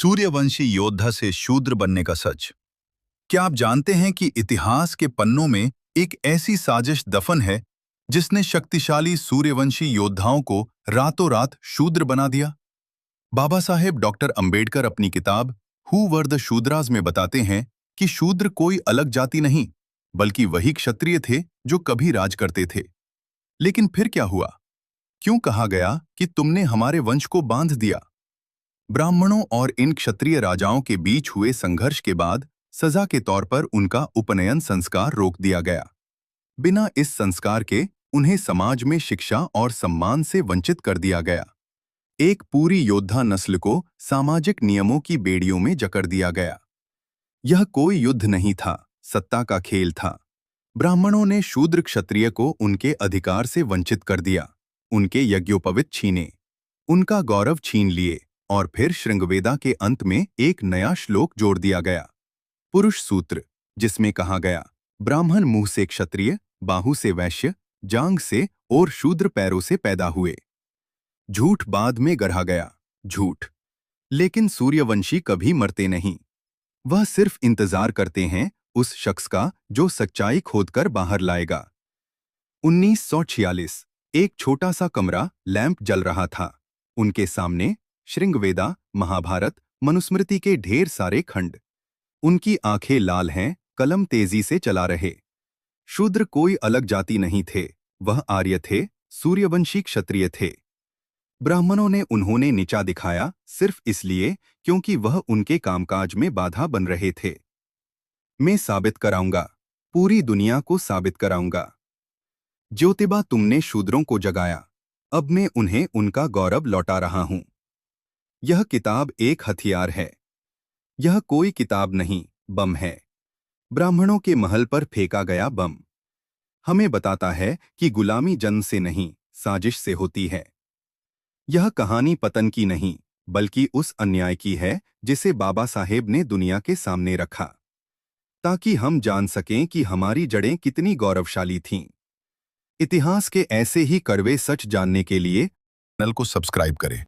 सूर्यवंशी योद्धा से शूद्र बनने का सच। क्या आप जानते हैं कि इतिहास के पन्नों में एक ऐसी साजिश दफन है जिसने शक्तिशाली सूर्यवंशी योद्धाओं को रातों रात शूद्र बना दिया? बाबा साहेब डॉक्टर अंबेडकर अपनी किताब हु वर द शूद्राज में बताते हैं कि शूद्र कोई अलग जाति नहीं, बल्कि वही क्षत्रिय थे जो कभी राज करते थे। लेकिन फिर क्या हुआ? क्यों कहा गया कि तुमने हमारे वंश को बांध दिया? ब्राह्मणों और इन क्षत्रिय राजाओं के बीच हुए संघर्ष के बाद सजा के तौर पर उनका उपनयन संस्कार रोक दिया गया। बिना इस संस्कार के उन्हें समाज में शिक्षा और सम्मान से वंचित कर दिया गया। एक पूरी योद्धा नस्ल को सामाजिक नियमों की बेड़ियों में जकड़ दिया गया। यह कोई युद्ध नहीं था, सत्ता का खेल था। ब्राह्मणों ने शूद्र क्षत्रिय को उनके अधिकार से वंचित कर दिया, उनके यज्ञोपवीत छीने, उनका गौरव छीन लिए और फिर श्रृंगवेदा के अंत में एक नया श्लोक जोड़ दिया गया, पुरुष सूत्र, जिसमें कहा गया, ब्राह्मण मुंह से क्षत्रिय, बाहु से वैश्य, जांग से और शूद्र पैरों से पैदा हुए। झूठ बाद में गढ़ा गया, झूठ। लेकिन सूर्यवंशी कभी मरते नहीं। वह सिर्फ इंतजार करते हैं उस शख्स का जो सच्चाई खोदकर बाहर लाएगा। 1946, एक छोटा सा कमरा, लैंप जल रहा था। उनके सामने श्रृंगवेदा, महाभारत, मनुस्मृति के ढेर सारे खंड। उनकी आंखें लाल हैं, कलम तेजी से चला रहे। शूद्र कोई अलग जाति नहीं थे, वह आर्य थे, सूर्यवंशी क्षत्रिय थे। ब्राह्मणों ने उन्होंने नीचा दिखाया सिर्फ इसलिए क्योंकि वह उनके कामकाज में बाधा बन रहे थे। मैं साबित कराऊंगा, पूरी दुनिया को साबित कराऊंगा। ज्योतिबा, तुमने शूद्रों को जगाया, अब मैं उन्हें उनका गौरव लौटा रहा हूं। यह किताब एक हथियार है। यह कोई किताब नहीं, बम है। ब्राह्मणों के महल पर फेंका गया बम हमें बताता है कि गुलामी जन्म से नहीं, साजिश से होती है। यह कहानी पतन की नहीं, बल्कि उस अन्याय की है जिसे बाबा साहेब ने दुनिया के सामने रखा, ताकि हम जान सकें कि हमारी जड़ें कितनी गौरवशाली थीं। इतिहास के ऐसे ही कड़वे सच जानने के लिए चैनल को सब्सक्राइब करें।